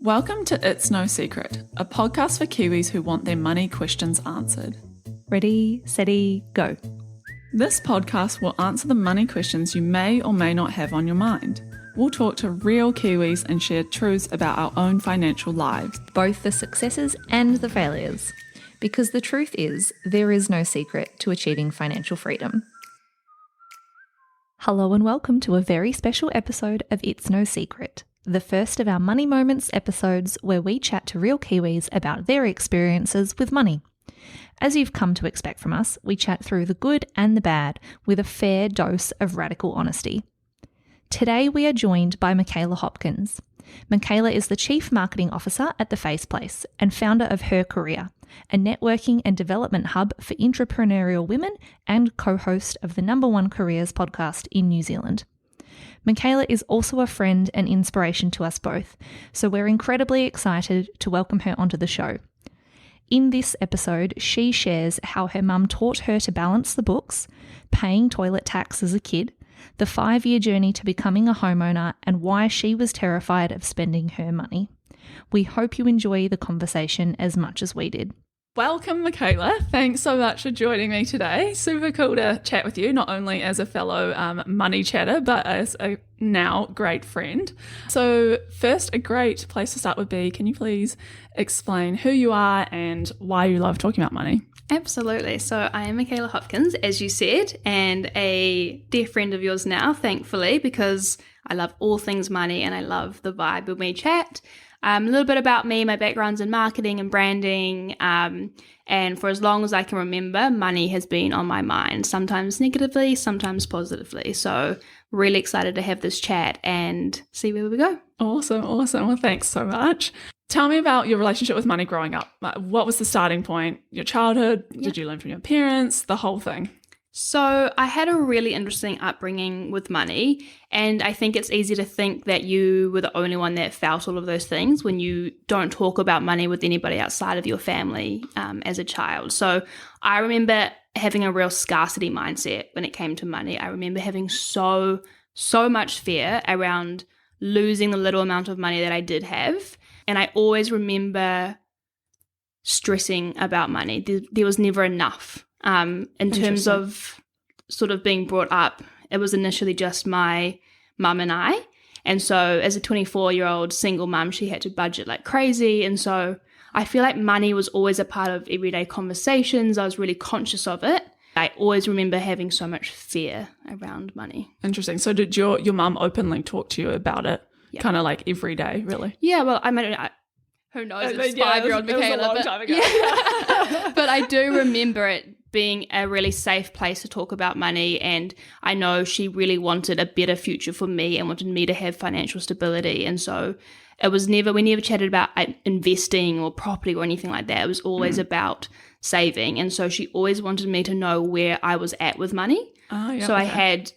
Welcome to It's No Secret, a podcast for Kiwis who want their money questions answered. Ready, steady, go. This podcast will answer the money questions you may or may not have on your mind. We'll talk to real Kiwis and share truths about our own financial lives. Both the successes and the failures. Because the truth is, there is no secret to achieving financial freedom. Hello and welcome to a very special episode of It's No Secret, the first of our Money Moments episodes where we chat to real Kiwis about their experiences with money. As you've come to expect from us, we chat through the good and the bad with a fair dose of radical honesty. Today we are joined by Mikayla Hopkins. Mikayla is the Chief Marketing Officer at The Face Place and founder of Her Career, a networking and development hub for entrepreneurial women and co-host of the #1 Careers podcast in New Zealand. Mikayla is also a friend and inspiration to us both, so we're incredibly excited to welcome her onto the show. In this episode, she shares how her mum taught her to balance the books, paying toilet tax as a kid, the 5-year journey to becoming a homeowner, and why she was terrified of spending her money. We hope you enjoy the conversation as much as we did. Welcome, Mikayla. Thanks so much for joining me today. Super cool to chat with you, not only as a fellow money chatter, but as a now great friend. So first, a great place to start would be, can you please explain who you are and why you love talking about money? Absolutely. So I am Mikayla Hopkins, as you said, and a dear friend of yours now, thankfully, because I love all things money and I love the vibe when we chat. A little bit about me, my background's in marketing and branding, and for as long as I can remember, money has been on my mind, sometimes negatively, sometimes positively. So really excited to have this chat and see where we go. Awesome. Well, thanks so much. Tell me about your relationship with money growing up. What was the starting point? Your childhood? Yep. Did you learn from your parents? The whole thing? So I had a really interesting upbringing with money, and I think it's easy to think that you were the only one that felt all of those things when you don't talk about money with anybody outside of your family as a child. So I remember having a real scarcity mindset when it came to money. I remember having so much fear around losing the little amount of money that I did have, and I always remember stressing about money. There was never enough. In terms of sort of being brought up, it was initially just my mum and I. And so as a 24-year-old single mum, she had to budget like crazy. And so I feel like money was always a part of everyday conversations. I was really conscious of it. I always remember having so much fear around money. Interesting. So did your mum openly talk to you about it? Yeah. Kind of like every day, really? Yeah, well, I mean, who knows? It's 5-year-old Mikayla. It was a long time ago. Yeah. But I do remember it being a really safe place to talk about money, and I know she really wanted a better future for me and wanted me to have financial stability. And so it was we never chatted about investing or property or anything like that. It was always about saving. And so she always wanted me to know where I was at with money. So I had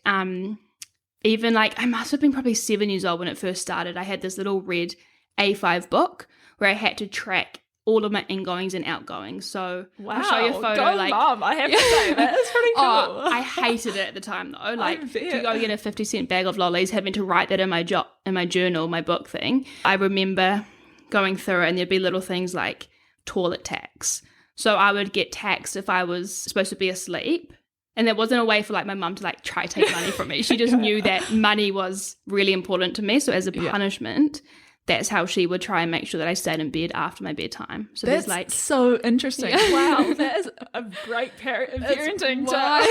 even I must have been probably 7 years old when it first started. I had this little red A5 book where I had to track all of my ingoings and outgoings. So wow, I'll show you a photo. Go Mom, I have to say, that is pretty cool. I hated it at the time though. To go get a 50-cent bag of lollies, having to write that in my journal, my book thing. I remember going through it and there'd be little things like toilet tax. So I would get taxed if I was supposed to be asleep. And there wasn't a way for my mum to try to take money from me. She just knew that money was really important to me. So as a punishment, that's how she would try and make sure that I stayed in bed after my bedtime. So that's so interesting. Yeah. Wow, that is a great parenting time.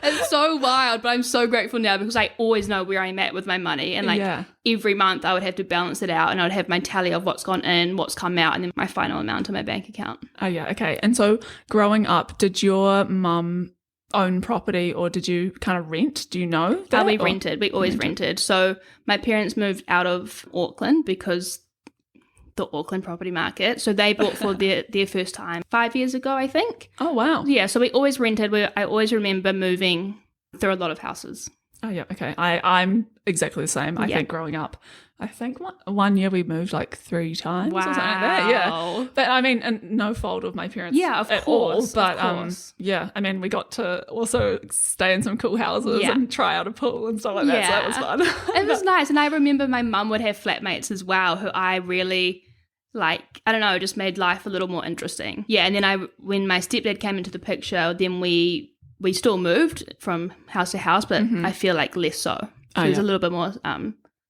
It's so wild, but I'm so grateful now because I always know where I'm at with my money. And every month I would have to balance it out, and I would have my tally of what's gone in, what's come out, and then my final amount in my bank account. Oh yeah, okay. And so growing up, did your mum own property or did you kind of rent? Do you know that? We rented. We always rented. So my parents moved out of Auckland because the Auckland property market. So they bought for their first time 5 years ago, I think. Oh, wow. Yeah. So we always rented. I always remember moving through a lot of houses. Oh, yeah. Okay. I'm exactly the same. I think growing up, I think one year we moved like 3 times or something like that. Yeah. But I mean, and no fault of my parents at all. But yeah, I mean, we got to also stay in some cool houses and try out a pool and stuff like that. So that was fun. It was nice. And I remember my mum would have flatmates as well who I really like, I don't know, just made life a little more interesting. Yeah. And then when my stepdad came into the picture, then we still moved from house to house, but I feel like less so. There's a little bit more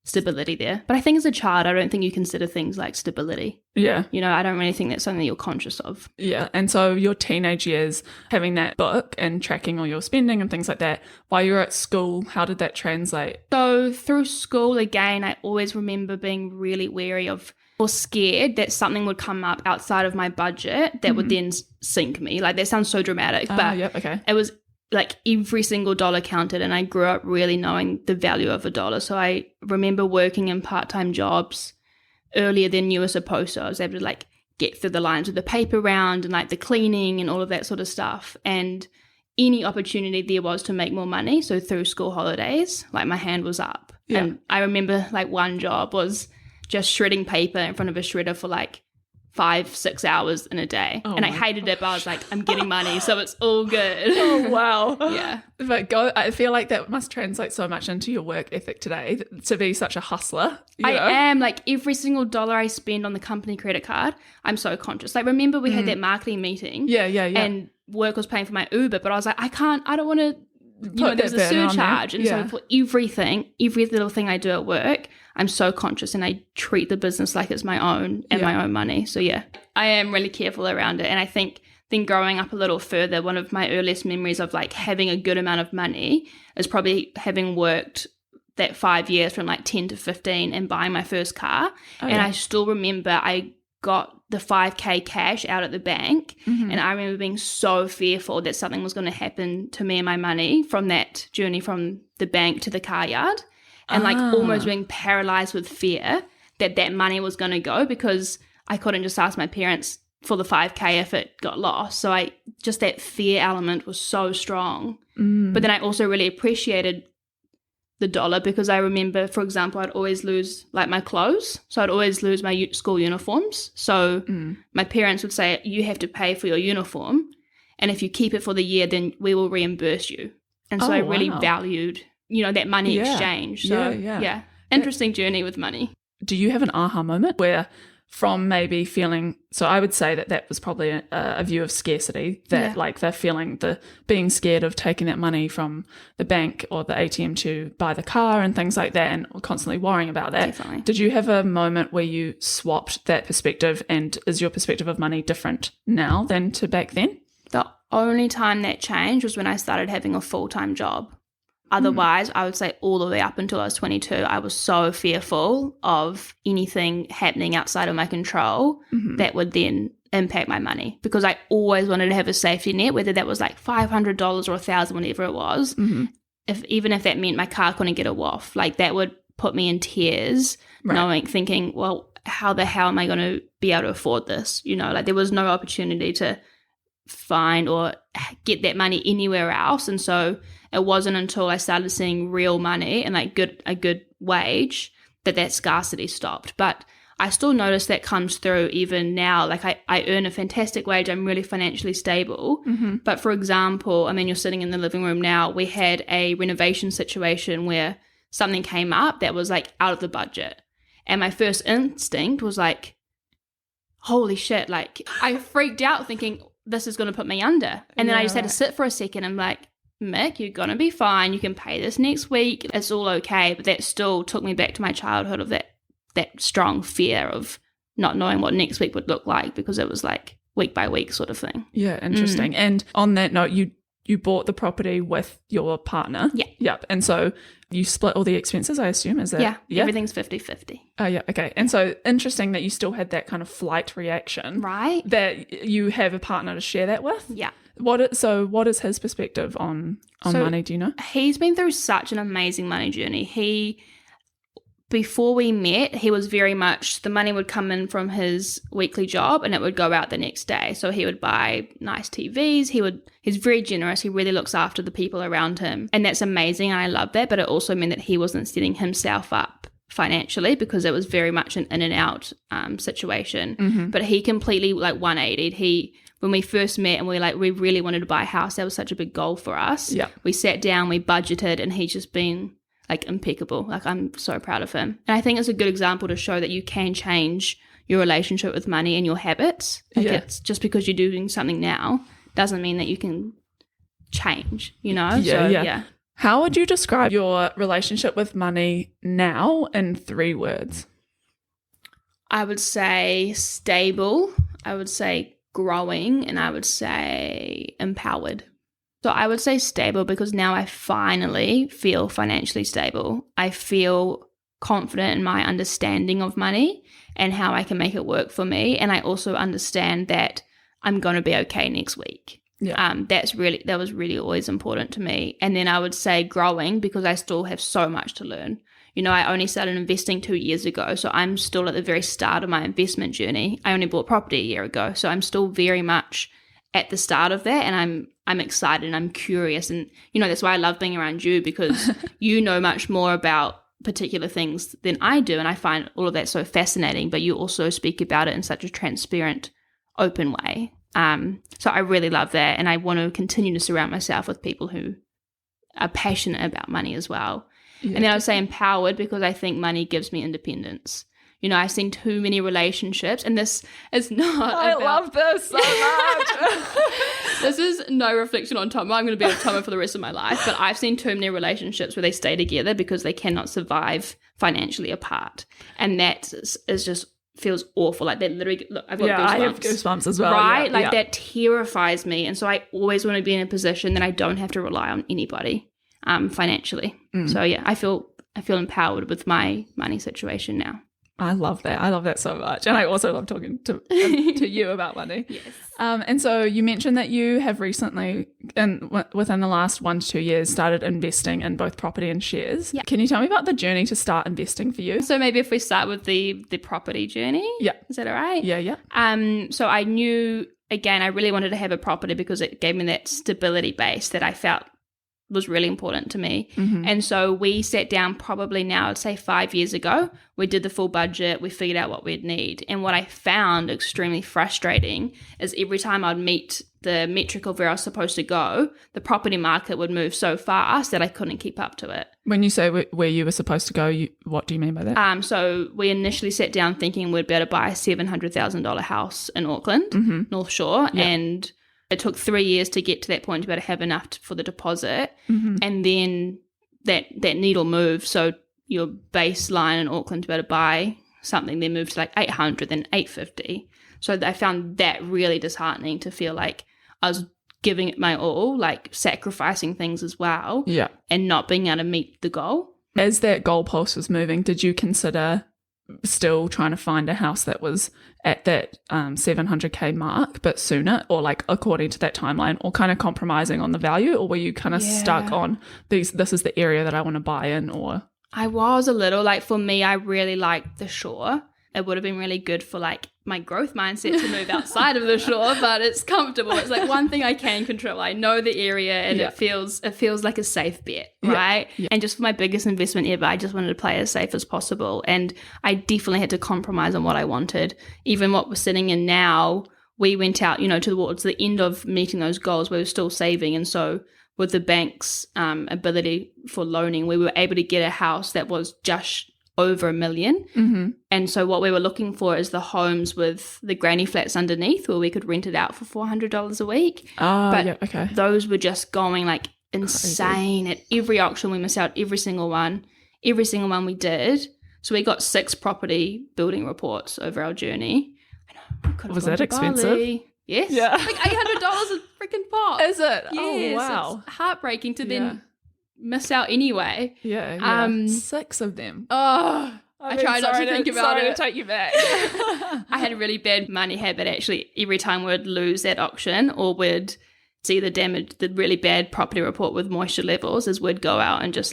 stability there. But I think as a child, I don't think you consider things like stability. Yeah. You know, I don't really think that's something that you're conscious of. Yeah. And so your teenage years, having that book and tracking all your spending and things like that, while you were at school, how did that translate? So through school, again, I always remember being really wary of or scared that something would come up outside of my budget that would then sink me. Like, that sounds so dramatic, but it was like every single dollar counted, and I grew up really knowing the value of a dollar. So I remember working in part-time jobs earlier than you were supposed to. I was able to like get through the lines with the paper round and like the cleaning and all of that sort of stuff. And any opportunity there was to make more money, so through school holidays, like my hand was up. Yeah. And I remember like one job was just shredding paper in front of a shredder for like 5-6 hours in a day. And I hated it, but I was like, I'm getting money, so it's all good. Oh, wow. Yeah. But I feel like that must translate so much into your work ethic today, to be such a hustler. I am. Like, every single dollar I spend on the company credit card, I'm so conscious. Like, remember we had that marketing meeting? Yeah. And work was paying for my Uber, but I was like, I don't want to, there's a surcharge. And so for every little thing I do at work, I'm so conscious, and I treat the business like it's my own and my own money. So yeah, I am really careful around it. And I think then growing up a little further, one of my earliest memories of like having a good amount of money is probably having worked that 5 years from like 10 to 15 and buying my first car. And I still remember I got the 5K cash out at the bank, and I remember being so fearful that something was going to happen to me and my money from that journey from the bank to the car yard. And like almost being paralyzed with fear that money was going to go, because I couldn't just ask my parents for the 5K if it got lost. So just that fear element was so strong. But then I also really appreciated the dollar, because I remember, for example, I'd always lose like my clothes. So I'd always lose my school uniforms. So my parents would say, you have to pay for your uniform, and if you keep it for the year, then we will reimburse you. And so I really valued that money exchange. So yeah. Interesting journey with money. Do you have an aha moment where from maybe feeling, so I would say that was probably a view of scarcity, that like the being scared of taking that money from the bank or the ATM to buy the car and things like that, and constantly worrying about that. Definitely. Did you have a moment where you swapped that perspective, and is your perspective of money different now than to back then? The only time that changed was when I started having a full-time job. Otherwise, I would say all the way up until I was 22, I was so fearful of anything happening outside of my control that would then impact my money, because I always wanted to have a safety net, whether that was like $500 or $1,000, whatever it was. Even if that meant my car couldn't get a waff, like that would put me in tears, thinking, well, how the hell am I going to be able to afford this? Like there was no opportunity to find or get that money anywhere else. And so it wasn't until I started seeing real money and like a good wage that scarcity stopped. But I still notice that comes through even now. Like I earn a fantastic wage. I'm really financially stable. But for example, I mean, you're sitting in the living room now. We had a renovation situation where something came up that was like out of the budget. And my first instinct was like, holy shit. Like I freaked out thinking this is going to put me under. And then I just had to sit for a second and like, Mick, you're going to be fine. You can pay this next week. It's all okay. But that still took me back to my childhood of that strong fear of not knowing what next week would look like, because it was like week by week sort of thing. Yeah, interesting. And on that note, you bought the property with your partner. Yeah. Yep. And so you split all the expenses, I assume, is that? Yeah. Everything's 50-50. Oh, yeah. Okay. And so interesting that you still had that kind of flight reaction. Right. That you have a partner to share that with. Yeah. What is his perspective on money, do you know? He's been through such an amazing money journey. He before we met, he was very much, the money would come in from his weekly job and it would go out the next day. So he would buy nice TVs. He's very generous. He really looks after the people around him. And that's amazing. And I love that. But it also meant that he wasn't setting himself up financially because it was very much an in and out situation. But he completely 180'd. When we first met and we really wanted to buy a house, that was such a big goal for us. Yeah. We sat down, we budgeted, and he's just been impeccable. I'm so proud of him. And I think it's a good example to show that you can change your relationship with money and your habits. It's just because you're doing something now doesn't mean that you can change, Yeah. How would you describe your relationship with money now in 3 words? I would say stable, I would say growing, and I would say empowered. So I would say stable because now I finally feel financially stable. I feel confident in my understanding of money and how I can make it work for me. And I also understand that I'm going to be okay next week. Yeah. That was really always important to me. And then I would say growing because I still have so much to learn. I only started investing 2 years ago, so I'm still at the very start of my investment journey. I only bought property a year ago, so I'm still very much at the start of that, and I'm excited and I'm curious, and that's why I love being around you because you know much more about particular things than I do, and I find all of that so fascinating. But you also speak about it in such a transparent, open way. So I really love that, and I want to continue to surround myself with people who are passionate about money as well. Yeah. And then I would say empowered because I think money gives me independence. I've seen too many relationships, and this is not I love this so much. This is no reflection on Tom. I'm going to be with Tom for the rest of my life, but I've seen too many relationships where they stay together because they cannot survive financially apart. And that is just feels awful. That literally, look, I've got goosebumps. I have goosebumps as well. Right? That terrifies me. And so I always want to be in a position that I don't have to rely on anybody financially. So I feel empowered with my money situation now. I love that. I love that so much. And I also love talking to you about money. Yes. And so you mentioned that you have recently, within the last 1 to 2 years, started investing in both property and shares. Yeah. Can you tell me about the journey to start investing for you? So maybe if we start with the property journey. Yeah. Is that all right? Yeah. So I knew, again, I really wanted to have a property because it gave me that stability base that I felt was really important to me. And so we sat down probably now, I'd say 5 years ago. We did the full budget. We figured out what we'd need. And what I found extremely frustrating is every time I'd meet the metric of where I was supposed to go, the property market would move so fast that I couldn't keep up to it. When you say where you were supposed to go, what do you mean by that? So we initially sat down thinking we'd better buy a $700,000 house in Auckland, North Shore, and it took 3 years to get to that point to be able to have enough for the deposit. And then that needle moved. So your baseline in Auckland to be able to buy something then moved to 800, then 850. So I found that really disheartening to feel like I was giving it my all, sacrificing things as well. Yeah. And not being able to meet the goal. As that goalpost was moving, did you consider still trying to find a house that was at that 700K mark but sooner, or according to that timeline, or kind of compromising on the value, or were you kind of stuck on this is the area that I want to buy in? Or I was a little, for me, I really liked the shore. It would have been really good for my growth mindset to move outside of the shore, but it's comfortable. It's one thing I can control. I know the area and it feels like a safe bet, right? Yeah. And just for my biggest investment ever, I just wanted to play as safe as possible. And I definitely had to compromise on what I wanted. Even what we're sitting in now, we went out, towards the end of meeting those goals, we were still saving. And so with the bank's ability for loaning, we were able to get a house that was just over $1 million. And so what we were looking for is the homes with the granny flats underneath where we could rent it out for $400 a week. Okay. Those were just going insane. At every auction we missed out every single one we did. So we got 6 property building reports over our journey. Was that expensive? Bali. Yes. Yeah. $800 a freaking pop. Is it? Yes, oh wow. It's heartbreaking to then miss out anyway. Yeah. 6 of them. Oh, I try not to think about it. Sorry to take you back. I had a really bad money habit actually. Every time we'd lose that auction or we'd see the really bad property report with moisture levels, is we'd go out and just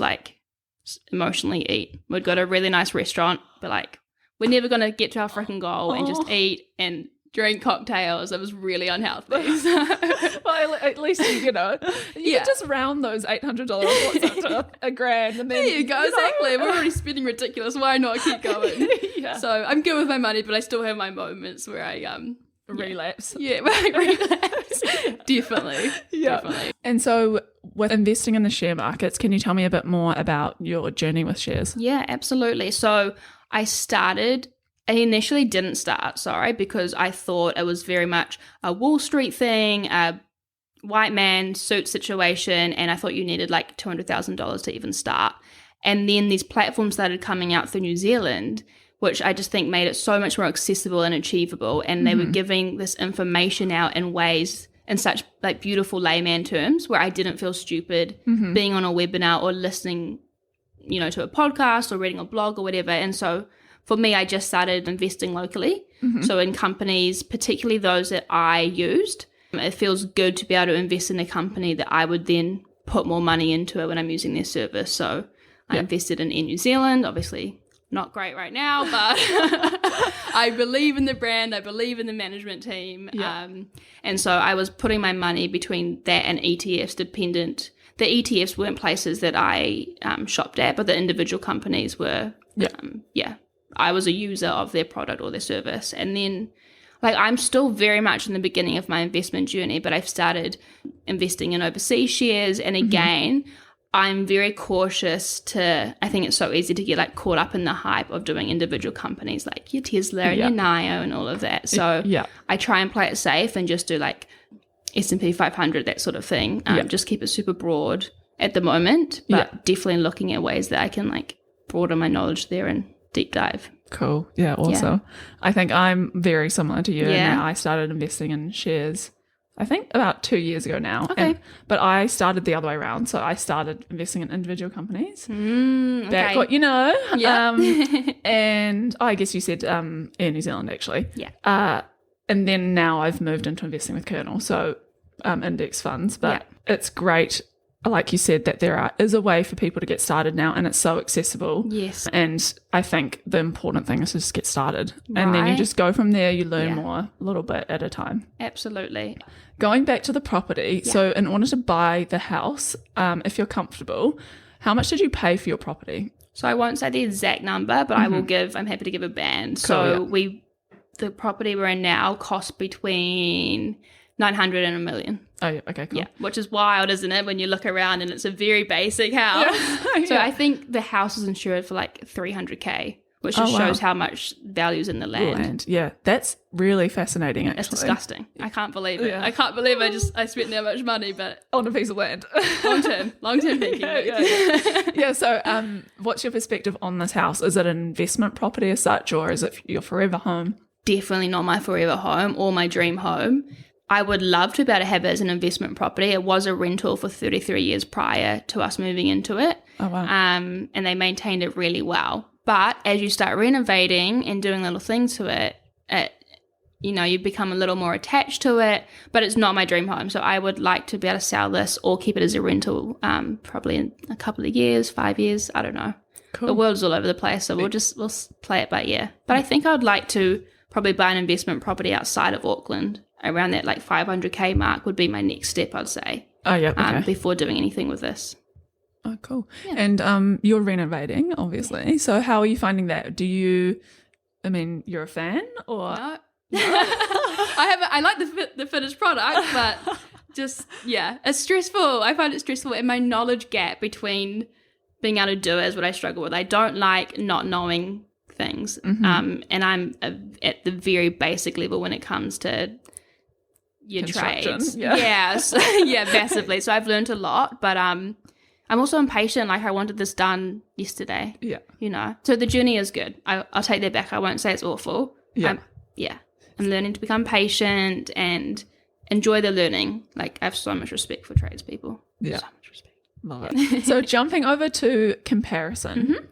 emotionally eat. We'd go to a really nice restaurant, but like, we're never going to get to our freaking goal and just eat and drink cocktails. It was really unhealthy. So. Well, at least, you know, you can just round those $800 what's up to $1,000 and then... There you go, exactly. We're already spending ridiculous. Why not keep going? Yeah. So I'm good with my money, but I still have my moments where I... relapse. Yeah, relapse. Definitely. Yeah. Definitely. And so with investing in the share markets, can you tell me a bit more about your journey with shares? Yeah, absolutely. So I initially didn't start, because I thought it was very much a Wall Street thing, a white man suit situation, and I thought you needed like $200,000 to even start. And then these platforms started coming out through New Zealand, which I just think made it so much more accessible and achievable. And they were giving this information out in ways, in such like beautiful layman terms, where I didn't feel stupid being on a webinar or listening, to a podcast or reading a blog or whatever. And so for me, I just started investing locally. So in companies, particularly those that I used, it feels good to be able to invest in a company that I would then put more money into it when I'm using their service. So I invested in Air New Zealand, obviously not great right now, but I believe in the brand. I believe in the management team. Yeah. And so I was putting my money between that and ETFs dependent. The ETFs weren't places that I shopped at, but the individual companies were, I was a user of their product or their service. And then I'm still very much in the beginning of my investment journey, but I've started investing in overseas shares. And again, I'm very cautious I think it's so easy to get caught up in the hype of doing individual companies like your Tesla and your NIO and all of that. So I try and play it safe and just do S&P 500, that sort of thing. Just keep it super broad at the moment, but definitely looking at ways that I can broaden my knowledge there and deep dive. Cool. Yeah, awesome. Yeah. I think I'm very similar to you. Yeah. And I started investing in shares, I think about 2 years ago now. Okay. But I started the other way around. So I started investing in individual companies. Okay. Back what you know. Yeah. And I guess you said Air New Zealand actually. Yeah. And then now I've moved into investing with Kernel. So index funds. But it's great, like you said, that there is a way for people to get started now, and it's so accessible. Yes. And I think the important thing is to just get started. And then you just go from there, you learn more a little bit at a time. Absolutely. Going back to the property, so in order to buy the house, if you're comfortable, how much did you pay for your property? So I won't say the exact number, but I'm happy to give a band. Cool, so the property we're in now costs between 900 and $1 million. Oh, yeah. Okay, cool. Yeah, which is wild, isn't it, when you look around and it's a very basic house. Yeah. So I think the house is insured for $300K, which just shows how much value's in the land. Yeah, that's really fascinating, actually. It's disgusting. I can't believe it. Yeah. I can't believe I spent that much money, but... On a piece of land. Long term thinking. Yeah, so what's your perspective on this house? Is it an investment property as such, or is it your forever home? Definitely not my forever home or my dream home. I would love to be able to have it as an investment property. It was a rental for 33 years prior to us moving into it. Oh, wow. And they maintained it really well. But as you start renovating and doing little things to it, you become a little more attached to it. But it's not my dream home. So I would like to be able to sell this or keep it as a rental probably in a couple of years, 5 years. I don't know. Cool. The world's all over the place. So we'll play it by ear. But I think I would like to probably buy an investment property outside of Auckland. Around that $500K mark would be my next step, I'd say. Oh, yeah, okay. Before doing anything with this. Oh, cool. Yeah. And you're renovating, obviously. So how are you finding that? you're a fan or? No. I like the finished product, but it's stressful. I find it stressful, and my knowledge gap between being able to do it is what I struggle with. I don't like not knowing things. And I'm at the very basic level when it comes to your trades. Massively. So I've learned a lot, but I'm also impatient. I wanted this done yesterday. Yeah. So the journey is good. I'll take that back. I won't say it's awful. Yeah. I'm learning to become patient and enjoy the learning. I have so much respect for tradespeople. Yeah. So much respect. Love it. So jumping over to comparison,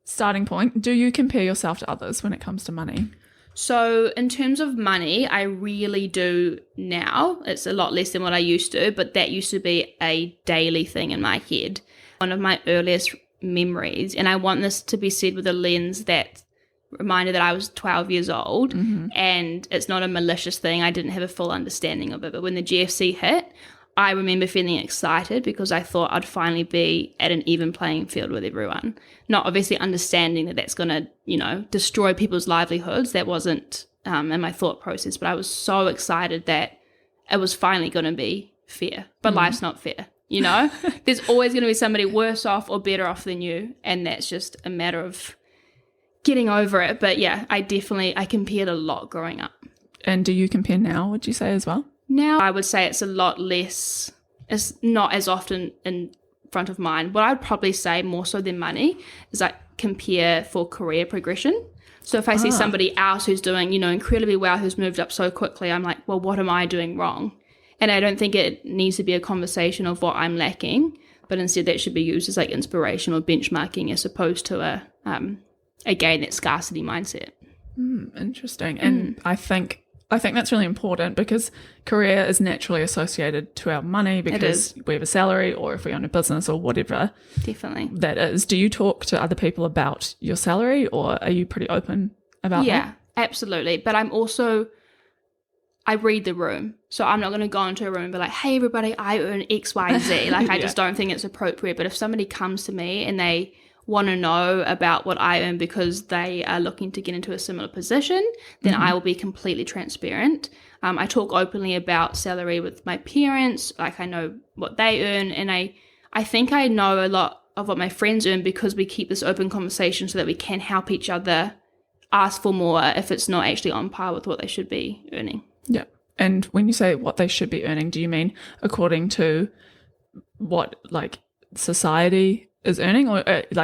starting point, do you compare yourself to others when it comes to money? So in terms of money, I really do now. It's a lot less than what I used to, but that used to be a daily thing in my head. One of my earliest memories. And I want this to be said with a lens that reminded that I was 12 years old, and it's not a malicious thing. I didn't have a full understanding of it. But when the GFC hit, I remember feeling excited because I thought I'd finally be at an even playing field with everyone. Not obviously understanding that that's going to, destroy people's livelihoods. That wasn't in my thought process, but I was so excited that it was finally going to be fair. But life's not fair, There's always going to be somebody worse off or better off than you, and that's just a matter of getting over it. But yeah, I compared a lot growing up. And do you compare now, would you say, as well? Now I would say it's a lot less, it's not as often in front of mind. What I'd probably say more so than money is I compare for career progression. So if I see somebody else who's doing, incredibly well, who's moved up so quickly, I'm like, well, what am I doing wrong? And I don't think it needs to be a conversation of what I'm lacking, but instead that should be used as like inspiration or benchmarking as opposed to again, that scarcity mindset. Interesting. And I think that's really important because career is naturally associated to our money because we have a salary, or if we own a business or whatever. Definitely. That is. Do you talk to other people about your salary, or are you pretty open about that? Yeah, absolutely. But I read the room. So I'm not going to go into a room and be like, hey, everybody, I earn X, Y, Z. Like, I just don't think it's appropriate. But if somebody comes to me and they want to know about what I earn because they are looking to get into a similar position, then I will be completely transparent. I talk openly about salary with my parents. Like, I know what they earn, and I think I know a lot of what my friends earn because we keep this open conversation so that we can help each other ask for more if it's not actually on par with what they should be earning. Yeah. And when you say what they should be earning, do you mean according to what, like, society is earning, or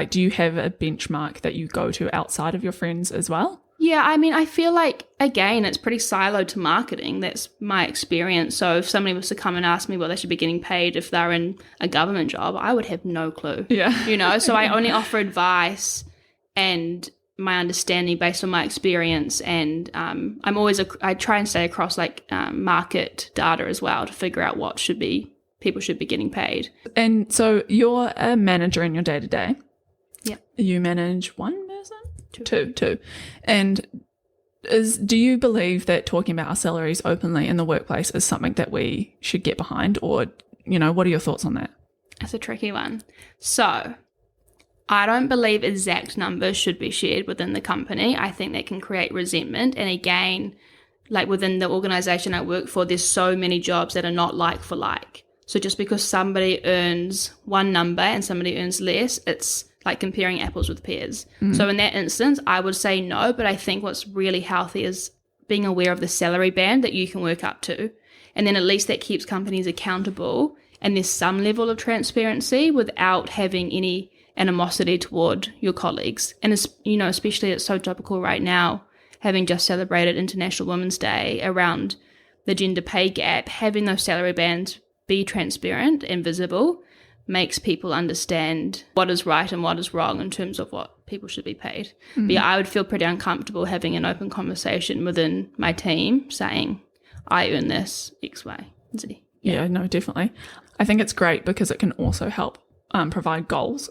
do you have a benchmark that you go to outside of your friends as well? Yeah, I mean, I feel like, again, it's pretty siloed to marketing. That's my experience. So if somebody was to come and ask me what they should be getting paid if they're in a government job, I would have no clue. Yeah. So I only offer advice and my understanding based on my experience, and I try and stay across market data as well to figure out what people should be getting paid. And so you're a manager in your day-to-day. Yeah. You manage one person? Two. And do you believe that talking about our salaries openly in the workplace is something that we should get behind, or, what are your thoughts on that? That's a tricky one. So I don't believe exact numbers should be shared within the company. I think that can create resentment. And again, like within the organization I work for, there's so many jobs that are not like for like. So just because somebody earns one number and somebody earns less, it's like comparing apples with pears. So in that instance, I would say no, but I think what's really healthy is being aware of the salary band that you can work up to. And then at least that keeps companies accountable, and there's some level of transparency without having any animosity toward your colleagues. And especially it's so topical right now, having just celebrated International Women's Day around the gender pay gap, having those salary bands be transparent and visible makes people understand what is right and what is wrong in terms of what people should be paid. But yeah, I would feel pretty uncomfortable having an open conversation within my team saying, I earn this X, Y, Z. Yeah, no, definitely. I think it's great because it can also help provide goals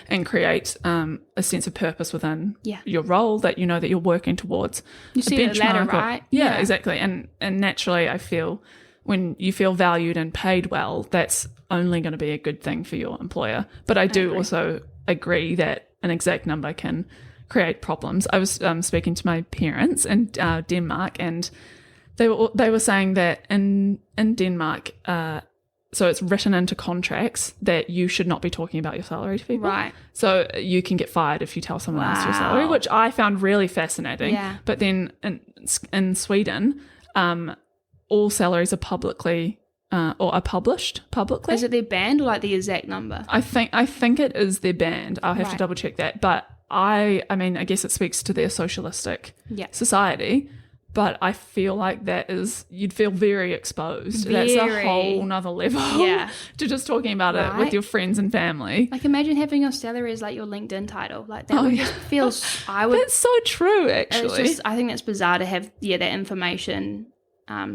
and create a sense of purpose within your role that that you're working towards. You see the ladder, right? Yeah, exactly. And naturally I feel when you feel valued and paid well, that's only going to be a good thing for your employer. But I do also agree that an exact number can create problems. I was speaking to my parents in Denmark, and they were saying that in Denmark, so it's written into contracts that you should not be talking about your salary to people. Right. So you can get fired if you tell someone else your salary, which I found really fascinating. Yeah. But then in Sweden, all salaries are publicly or are published publicly. Is it their band or like the exact number? I think it is their band. I'll have to double check that. But I mean, I guess it speaks to their socialistic society. But I feel like you'd feel very exposed. That's a whole nother level to just talking about it with your friends and family. Like imagine having your salary as like your LinkedIn title. Like that would just feel, That's so true, actually. I think that's bizarre to have, that information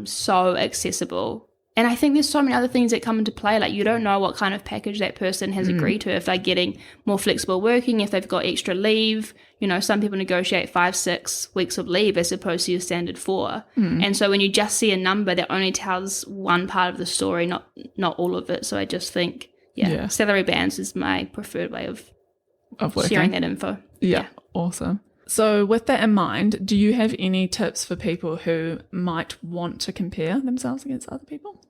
so accessible And I think there's so many other things that come into play. Like, you don't know what kind of package that person has agreed to, if they're getting more flexible working, if they've got extra leave. You know, some people negotiate 5-6 weeks of leave as opposed to your standard 4. And so when you just see a number, that only tells one part of the story, not all of it. So I just think, salary bands is my preferred way of sharing that info. Yeah, awesome. So with that in mind, do you have any tips for people who might want to compare themselves against other people?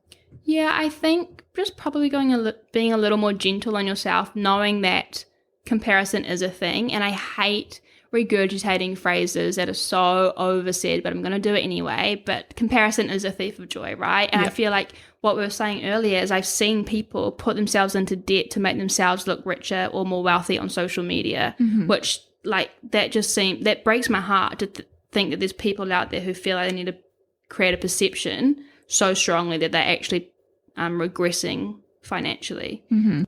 Yeah, I think just probably being a little more gentle on yourself, knowing that comparison is a thing. And I hate regurgitating phrases that are so oversaid, but I'm going to do it anyway. But comparison is a thief of joy, right? And I feel like what we were saying earlier is I've seen people put themselves into debt to make themselves look richer or more wealthy on social media, which that breaks my heart to think that there's people out there who feel like they need to create a perception so strongly that they're actually regressing financially.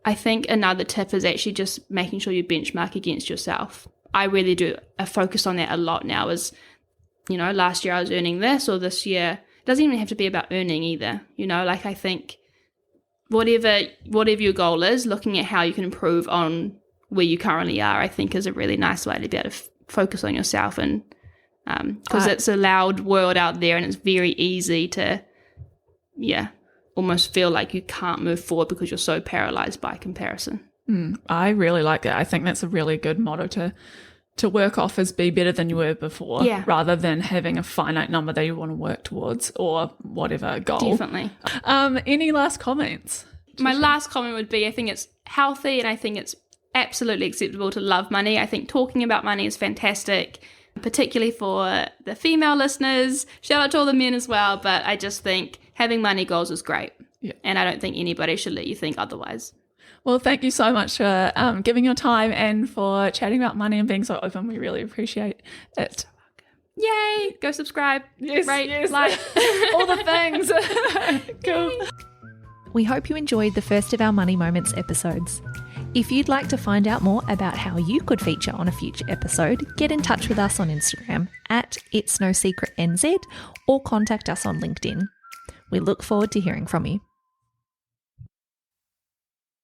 I think another tip is actually just making sure you benchmark against yourself. I really do focus on that a lot now. Is, you know, last year I was earning this, or this year, it doesn't even have to be about earning either. You know, like, I think whatever your goal is, looking at how you can improve on where you currently are, I think is a really nice way to be able to focus on yourself. And because it's a loud world out there, and it's very easy to almost feel like you can't move forward because you're so paralyzed by comparison. I really like that. I think that's a really good motto to work off, is be better than you were before, rather than having a finite number that you want to work towards, or whatever goal. Definitely. Any last comments? My last comment would be, I think it's healthy, and I think it's absolutely acceptable to love money. I think talking about money is fantastic, particularly for the female listeners. Shout out to all the men as well, but I just think having money goals is great. Yeah. And I don't think anybody should let you think otherwise. Well, thank you so much for giving your time and for chatting about money and being so open. We really appreciate it. Yay! Go subscribe, rate, like, all the things. Cool. We hope you enjoyed the first of our Money Moments episodes. If you'd like to find out more about how you could feature on a future episode, get in touch with us on Instagram at itsnosecretnz, or contact us on LinkedIn. We look forward to hearing from you.